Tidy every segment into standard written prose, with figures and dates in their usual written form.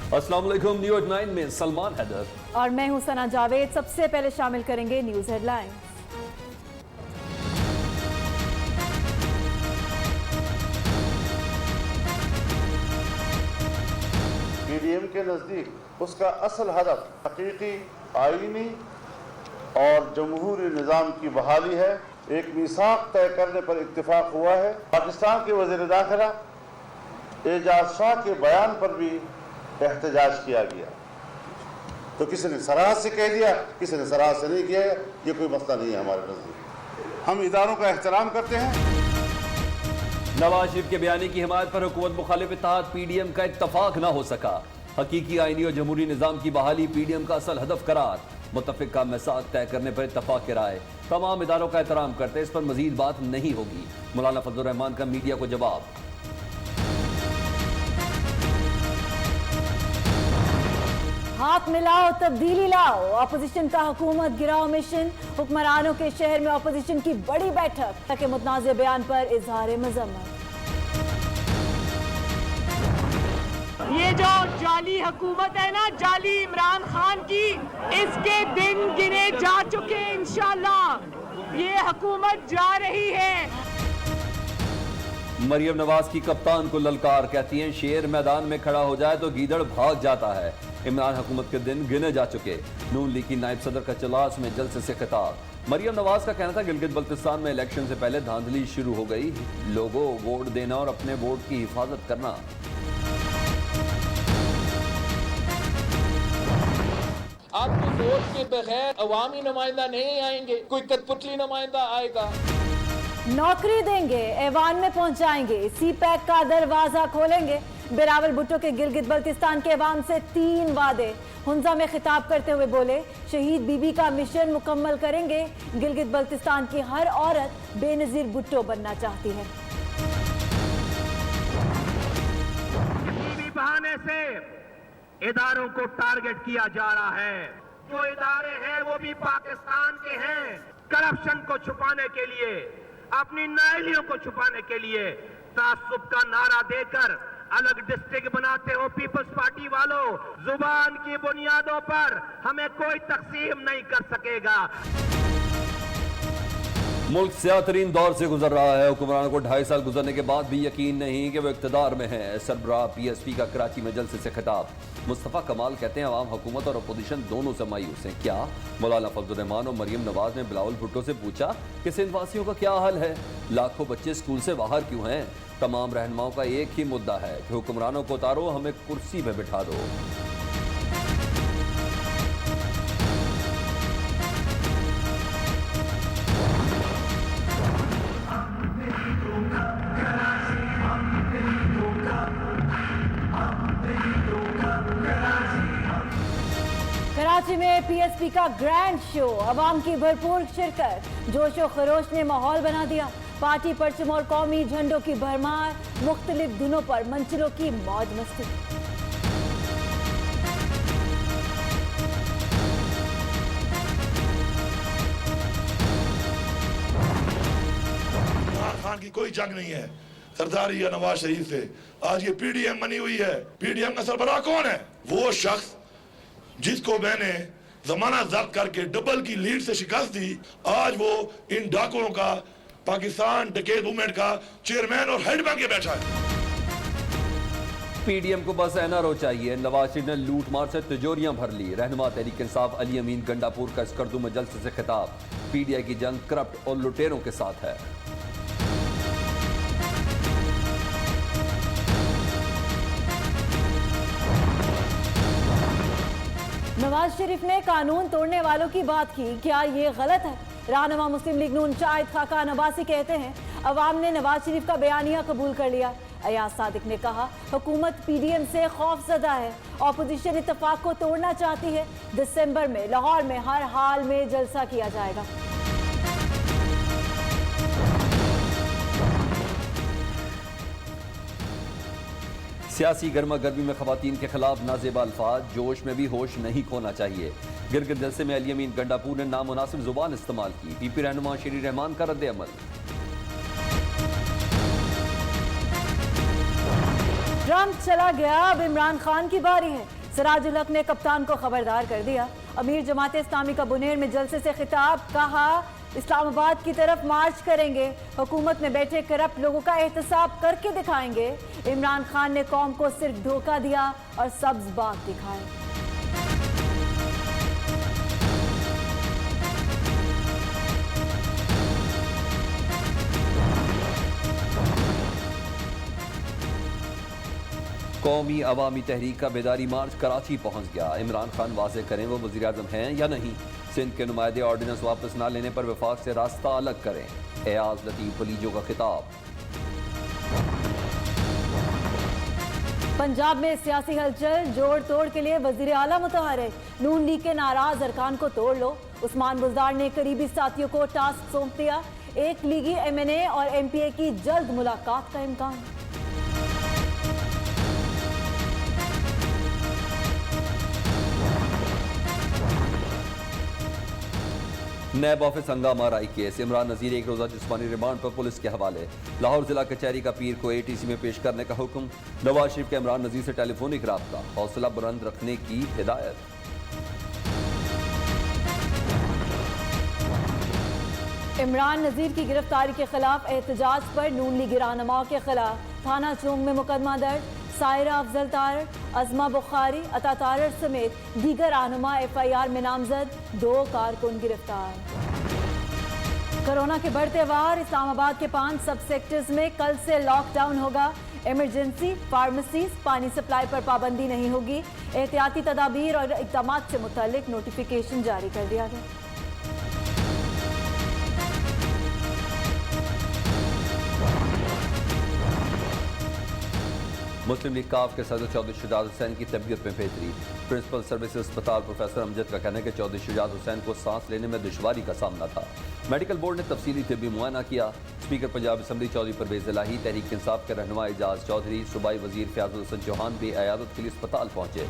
अस्सलाम वालेकुम। न्यूज़ 9 में सलमान हैदर और मैं हूं सना जावेद। सबसे पहले शामिल करेंगे न्यूज हेडलाइंस। पीडीएम के नज़दीक उसका असल हदफ हकीकी आईनी और जमहूरी निज़ाम की बहाली है। एक मीसाक तय करने पर इत्तेफाक हुआ है। पाकिस्तान के वज़ीर दाखिला एजाज शाह के बयान पर भी एहतजाज किया गया। तो किसी ने सराहत से कह दिया, किसी ने सराहत से नहीं किया। ये कोई मसला नहीं है हमारे नज़दीक। हम इदारों का एहतराम करते हैं। नवाज शरीफ के बयानी की हिमायत पर हुकूमत मुखालिफ इत्तेहाद पीडीएम का इत्तफाक न हो सका। हकीकी आईनी और जमहूरी निज़ाम की बहाली पीडीएम का असल हदफ करार। मुत्तफिक का मिसाक तय करने पर इत्तफाक की राय। तमाम इदारों का एहतराम करते इस पर मजीद बात नहीं होगी। मौलाना फजलुर रहमान का मीडिया को जवाब। हाथ मिलाओ तब्दीली लाओ, अपोजिशन का हुकूमत गिराओ मिशन। हुक्मरानों के शहर में अपोजिशन की बड़ी बैठक, ताकि मुतनाज़ बयान पर इजहार मजम्मत। ये जो जाली हुकूमत है ना, जाली इमरान खान की, इसके दिन गिने जा चुके। इंशाल्लाह ये हुकूमत जा रही है। मरियम नवाज की कप्तान को ललकार, कहती हैं शेर मैदान में खड़ा हो जाए तो गीदड़ भाग जाता है। इमरान हुकूमत के दिन गिने जा चुके। नून लीग की नायब सदर का चलास में जलसे से खिताब। मरियम नवाज का कहना था गिलगित बल्तिस्तान में इलेक्शन से पहले धांधली शुरू हो गई। लोगों वोट देना और अपने वोट की हिफाजत करना। आपके वोट के बगैर अवामी नुमाइंदा नहीं आएंगे, कोई कठपुतली नुमाइंदा आएगा। नौकरी देंगे, ऐवान में पहुंचाएंगे, सी पैक का दरवाजा खोलेंगे। बिलावल भुट्टो के गिलगित बल्तिस्तान के अवाम से 3 वादे। हुंजा में खिताब करते हुए बोले, शहीद बीबी का मिशन मुकम्मल करेंगे। गिलगित बल्तिस्तान की हर औरत बेनजीर भुट्टो बनना चाहती है। किसी भी बहाने से इदारों को टारगेट किया जा रहा है। जो इदारे हैं वो भी पाकिस्तान के हैं। करप्शन को छुपाने के लिए, अपनी नाअहलियों को छुपाने के लिए तासुब का नारा देकर अलग डिस्ट्रिक्ट बनाते हो। पीपल्स पार्टी वालों, जुबान की बुनियादों पर हमें कोई तकसीम नहीं कर सकेगा। मुल्क स्याह-तरीन दौर से गुजर रहा है। हुक्मरानों को 2.5 साल गुजरने के बाद भी यकीन नहीं कि वो इक़्तिदार में हैं। सरबराह पीएसपी का कराची में जलसे से खिताब। मुस्तफ़ा कमाल कहते हैं अवाम हुकूमत और अपोजिशन दोनों से मायूस हैं। क्या? मौलाना फजलुर रहमान और मरियम नवाज ने बिलावल भुट्टो से पूछा कि सिंध वासियों का क्या हाल है? लाखों बच्चे स्कूल से बाहर क्यों हैं? तमाम रहनुमाओं का एक ही मुद्दा है कि हुक्मरानों को उतारो, हमें कुर्सी पे बिठा दो। कराची में पीएसपी का ग्रैंड शो, अवाम की भरपूर शिरकत, जोशो खरोश ने माहौल बना दिया। पार्टी परचम और कौमी झंडों की भरमार, मुख्तलिफ धुनों पर मंचलों की मौज मस्ती। इमरान खान की कोई जंग नहीं है सरदारी या नवाज शरीफ से। आज ये पीडीएम बनी हुई है। पीडीएम का सरबराह कौन है? वो शख्स जिसको मैंने जमानत जब्त करके डबल की लीड से शिकस्त दी, आज वो इन डाकुओं का, पाकिस्तान डकैत मूवमेंट का चेयरमैन और हेड बन के बैठा है। पीडीएम को बस एनआरओ चाहिए। नवाज शरीफ ने लूट मार से तिजोरियां भर ली। रहनुमा तहरीक इंसाफ अली अमीन गंडापुर का स्कर्दू में जलसे से खिताब। पीडीआई की जंग करप्ट और लुटेरों के साथ है। नवाज शरीफ ने कानून तोड़ने वालों की बात की, क्या ये गलत है? रहनुमा मुस्लिम लीग नून शाहिद खाकान अब्बासी कहते हैं अवाम ने नवाज शरीफ का बयानिया कबूल कर लिया। अयाज सादिक ने कहा हुकूमत पीडीएम से खौफजदा है, ऑपोजिशन इत्तेफाक को तोड़ना चाहती है। दिसंबर में लाहौर में हर हाल में जलसा किया जाएगा। सियासी गर्मा गर्मी में खवातीन के खिलाफ नाजेबा अल्फाज, जोश में भी होश नहीं खोना चाहिए। गिरगित जलसे में अली अमीन गंडापुर ने नामुनासिब जुबान इस्तेमाल की। पीपी रहनुमा शेरी रहमान का रद्द अमल। ट्रंप चला गया, अब इमरान खान की बारी है। सिराजुल हक ने कप्तान को खबरदार कर दिया। अमीर जमात इस्लामी का बुनेर में जलसे से खिताब, कहा इस्लामाबाद की तरफ मार्च करेंगे, हुकूमत में बैठे करप्ट लोगों का एहतसाब करके दिखाएंगे। इमरान खान ने कौम को सिर्फ धोखा दिया और सब्ज बाग दिखाए। कौमी अवामी तहरीक का बेदारी मार्च कराची पहुंच गया। इमरान खान वाज़े करें वो वज़ीर आज़म हैं या नहीं। सिंध के नुमाइंदे ऑर्डिनेंस वापस ना लेने पर वफाक से रास्ता अलग करें। एयाज लतीफ वलीजो का खिताब। पंजाब में सियासी हलचल, जोड़ तोड़ के लिए वजीर आला मुतहरिक, नून लीग के नाराज अरकान को तोड़ लो। उस्मान बुज़दार ने करीबी साथियों को टास्क सौंप दिया। एक लीगी MNA और MPA की जल्द मुलाकात का इम्कान। नैब ऑफिस हंगामा राई केस, इमरान नजीर एक रोजा जिस्मानी रिमांड पर पुलिस के हवाले। लाहौर जिला कचहरी का पीर को ATC में पेश करने का हुक्म। नवाज शरीफ का इमरान नजीर से टेलीफोनिक राब्ता, हौसला बुलंद रखने की हिदायत। इमरान नजीर की गिरफ्तारी के खिलाफ एहतजाज पर नून लीगी रहनुमाओं के खिलाफ थाना चौंग में मुकदमा दर्ज। सायरा अफजल तारर, अजमा बुखारी, अता तारर समेत दीगर रहनुमा FIR में नामजद। 2 कारकुन गिरफ्तार। कोरोना के बढ़ते वार, इस्लामाबाद के 5 सब सेक्टर्स में कल से लॉकडाउन होगा। इमरजेंसी, फार्मेसीज, पानी सप्लाई पर पाबंदी नहीं होगी। एहतियाती तदाबीर और इक़दाम से मुतालिक नोटिफिकेशन जारी कर दिया गया। मुस्लिम लीग काफ के सदर चौधरी शुजात हुसैन की तबीयत में बेहतरी। प्रिंसिपल सर्विस अस्पताल प्रोफेसर अमजद का कहना है कि चौधरी शुजात हुसैन को सांस लेने में दुश्वारी का सामना था। मेडिकल बोर्ड ने तफसीली तिब्बी मुआयना किया। स्पीकर पंजाब असम्बली चौधरी परवेज इलाही, तहरीक इंसाफ के रहनुमा एजाज चौधरी, सूबाई वजीर फयाजुल हसन चौहान भी अयादत के लिए अस्पताल पहुंचे।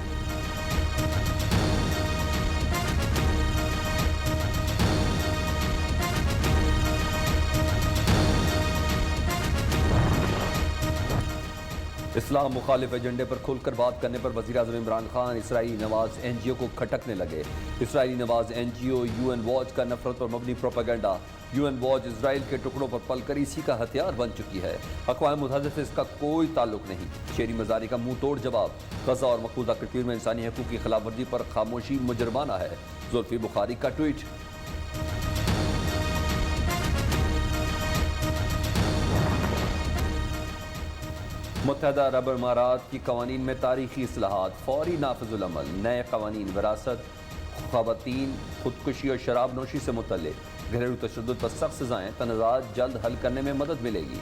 इस्लाम मुखालिफ एजेंडे पर खुलकर बात करने पर वज़ीर आज़म इमरान खान इसराइली नवाज NGO को खटकने लगे। Israeli Nawaz NGO UN watch का नफरत पर मबनी प्रोपेगेंडा। UN वॉच इसराइल के टुकड़ों पर पलकर इसी का हथियार बन चुकी है। अक़वाम मुत्तहिदा से इसका कोई ताल्लुक नहीं। शेरी मजारी का मुंह तोड़ जवाब। गज़ा और मकबूजा कश्मीर में इंसानी हकूक़ की खिलाफवर्जी पर खामोशी मुजरमाना है। जुल्फ़ी बुखारी का ट्वीट। मुत्तहदा अरब अमारात की कवानीन में तारीखी इस्लाहात, फौरी नाफिजुल अमल। नए कवानीन विरासत, ख़वातीन, खुदकुशी और शराब नोशी से मुतल्लिक़। घरेलू तशद्दुद पर सख्त सज़ाएँ, तनाज़ात जल्द हल करने में मदद मिलेगी।